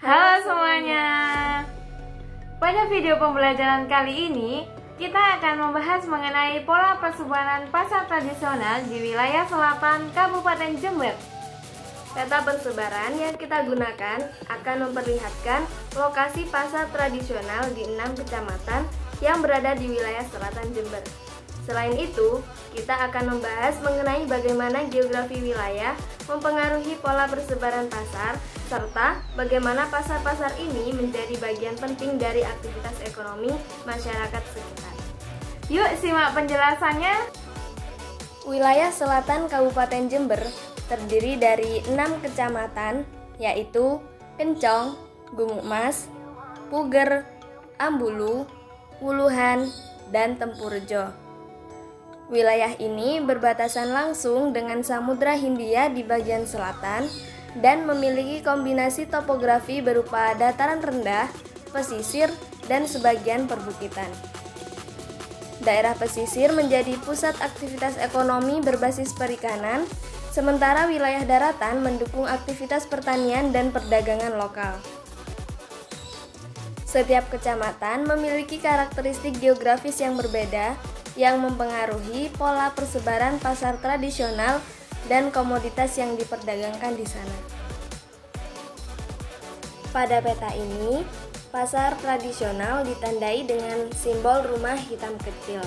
Halo semuanya. Pada video pembelajaran kali ini, kita akan membahas mengenai pola persebaran pasar tradisional di wilayah selatan Kabupaten Jember. Peta persebaran yang kita gunakan akan memperlihatkan lokasi pasar tradisional di 6 kecamatan yang berada di wilayah selatan Jember. Selain itu, kita akan membahas mengenai bagaimana geografi wilayah mempengaruhi pola persebaran pasar, serta bagaimana pasar-pasar ini menjadi bagian penting dari aktivitas ekonomi masyarakat sekitar. Yuk simak penjelasannya. Wilayah selatan Kabupaten Jember terdiri dari 6 kecamatan, yaitu Kencong, Gumukmas, Puger, Ambulu, Wuluhan, dan Tempurjo. Wilayah ini berbatasan langsung dengan Samudra Hindia di bagian selatan dan memiliki kombinasi topografi berupa dataran rendah, pesisir, dan sebagian perbukitan. Daerah pesisir menjadi pusat aktivitas ekonomi berbasis perikanan, sementara wilayah daratan mendukung aktivitas pertanian dan perdagangan lokal. Setiap kecamatan memiliki karakteristik geografis yang berbeda yang mempengaruhi pola persebaran pasar tradisional dan komoditas yang diperdagangkan di sana. Pada peta ini, pasar tradisional ditandai dengan simbol rumah hitam kecil.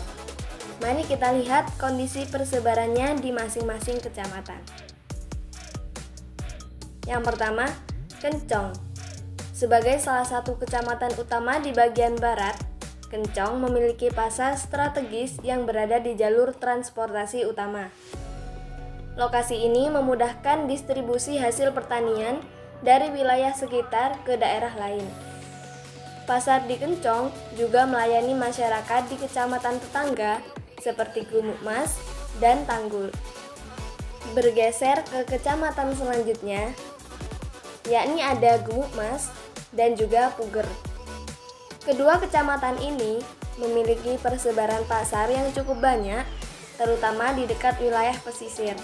Mari kita lihat kondisi persebarannya di masing-masing kecamatan. Yang pertama, Kencong. Sebagai salah satu kecamatan utama di bagian barat, Kencong memiliki pasar strategis yang berada di jalur transportasi utama. Lokasi ini memudahkan distribusi hasil pertanian dari wilayah sekitar ke daerah lain. Pasar di Kencong juga melayani masyarakat di kecamatan tetangga seperti Gumukmas dan Tanggul. Bergeser ke kecamatan selanjutnya, yakni ada Gumukmas dan juga Puger. Kedua kecamatan ini memiliki persebaran pasar yang cukup banyak, terutama di dekat wilayah pesisir.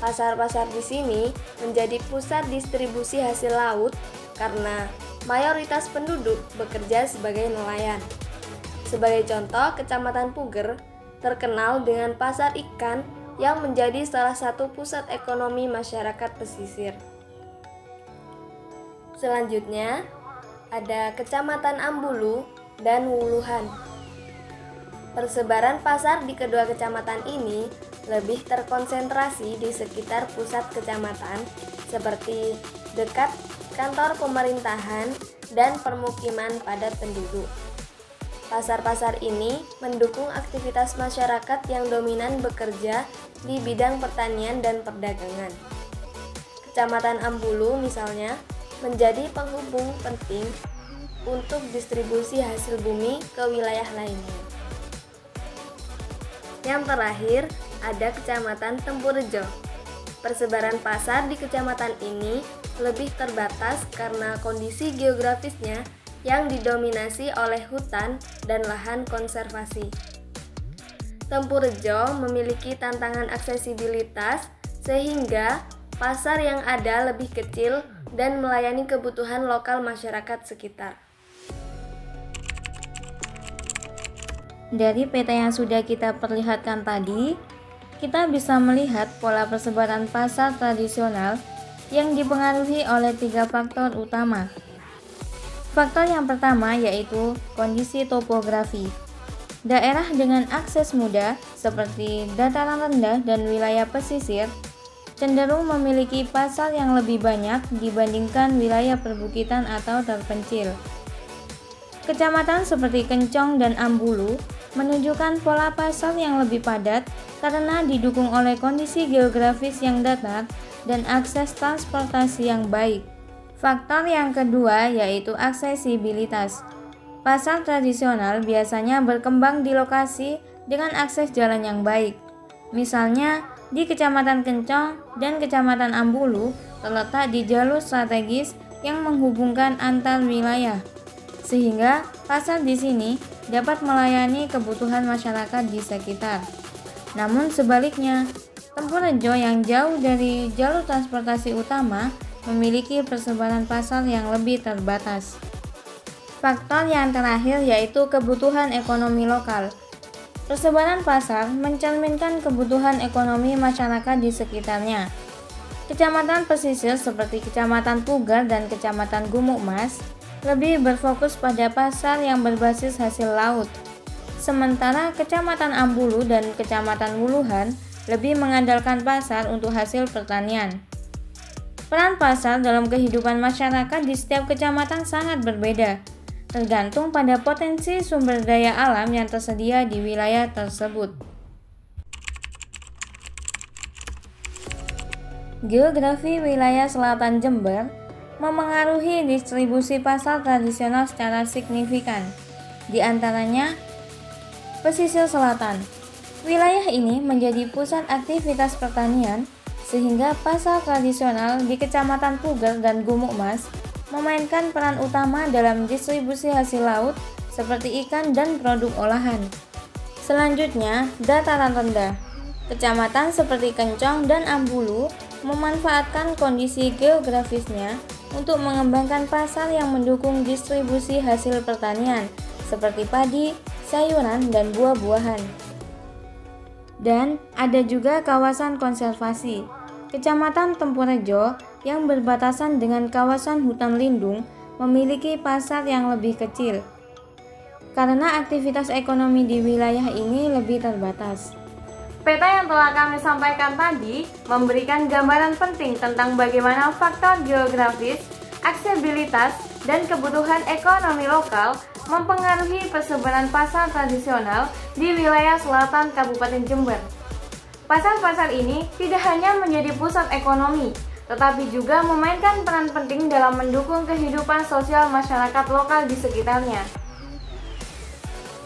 Pasar-pasar di sini menjadi pusat distribusi hasil laut karena mayoritas penduduk bekerja sebagai nelayan. Sebagai contoh, Kecamatan Puger terkenal dengan pasar ikan yang menjadi salah satu pusat ekonomi masyarakat pesisir. Selanjutnya, ada Kecamatan Ambulu dan Wuluhan. Persebaran pasar di kedua kecamatan ini lebih terkonsentrasi di sekitar pusat kecamatan seperti dekat kantor pemerintahan dan permukiman padat penduduk. Pasar-pasar ini mendukung aktivitas masyarakat yang dominan bekerja di bidang pertanian dan perdagangan. Kecamatan Ambulu misalnya menjadi penghubung penting untuk distribusi hasil bumi ke wilayah lainnya. Yang terakhir, ada Kecamatan Tempurjo. Persebaran pasar di kecamatan ini lebih terbatas karena kondisi geografisnya yang didominasi oleh hutan dan lahan konservasi. Tempurjo memiliki tantangan aksesibilitas sehingga pasar yang ada lebih kecil dan melayani kebutuhan lokal masyarakat sekitar. Dari peta yang sudah kita perlihatkan tadi, kita bisa melihat pola persebaran pasar tradisional yang dipengaruhi oleh 3 faktor utama. Faktor yang pertama yaitu kondisi topografi. Daerah dengan akses mudah seperti dataran rendah dan wilayah pesisir cenderung memiliki pasar yang lebih banyak dibandingkan wilayah perbukitan atau terpencil. Kecamatan seperti Kencong dan Ambulu menunjukkan pola pasar yang lebih padat karena didukung oleh kondisi geografis yang datar dan akses transportasi yang baik. Faktor yang kedua yaitu aksesibilitas. Pasar tradisional biasanya berkembang di lokasi dengan akses jalan yang baik. Misalnya, di Kecamatan Kencong dan Kecamatan Ambulu terletak di jalur strategis yang menghubungkan antar wilayah, sehingga pasar di sini dapat melayani kebutuhan masyarakat di sekitar. Namun sebaliknya, Tempurejo yang jauh dari jalur transportasi utama memiliki persebaran pasar yang lebih terbatas. Faktor yang terakhir yaitu kebutuhan ekonomi lokal. Persebaran pasar mencerminkan kebutuhan ekonomi masyarakat di sekitarnya. Kecamatan pesisir seperti Kecamatan Pugar dan Kecamatan Gumukmas lebih berfokus pada pasar yang berbasis hasil laut. Sementara Kecamatan Ambulu dan Kecamatan Wuluhan lebih mengandalkan pasar untuk hasil pertanian. Peran pasar dalam kehidupan masyarakat di setiap kecamatan sangat berbeda, tergantung pada potensi sumber daya alam yang tersedia di wilayah tersebut. Geografi wilayah selatan Jember memengaruhi distribusi pasar tradisional secara signifikan. Di antaranya, pesisir selatan. Wilayah ini menjadi pusat aktivitas pertanian, sehingga pasar tradisional di Kecamatan Pugar dan Gumukmas memainkan peran utama dalam distribusi hasil laut seperti ikan dan produk olahan. Selanjutnya, dataran rendah. Kecamatan seperti Kencong dan Ambulu memanfaatkan kondisi geografisnya untuk mengembangkan pasar yang mendukung distribusi hasil pertanian seperti padi, sayuran, dan buah-buahan. Dan ada juga kawasan konservasi. Kecamatan Tempurejo yang berbatasan dengan kawasan hutan lindung memiliki pasar yang lebih kecil karena aktivitas ekonomi di wilayah ini lebih terbatas. Peta yang telah kami sampaikan tadi memberikan gambaran penting tentang bagaimana faktor geografis, aksesibilitas, dan kebutuhan ekonomi lokal mempengaruhi persebaran pasar tradisional di wilayah selatan Kabupaten Jember. Pasar-pasar ini tidak hanya menjadi pusat ekonomi, tetapi juga memainkan peran penting dalam mendukung kehidupan sosial masyarakat lokal di sekitarnya.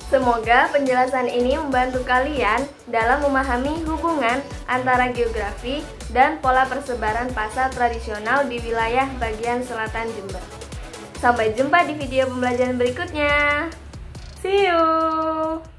Semoga penjelasan ini membantu kalian dalam memahami hubungan antara geografi dan pola persebaran pasar tradisional di wilayah bagian selatan Jember. Sampai jumpa di video pembelajaran berikutnya. See you!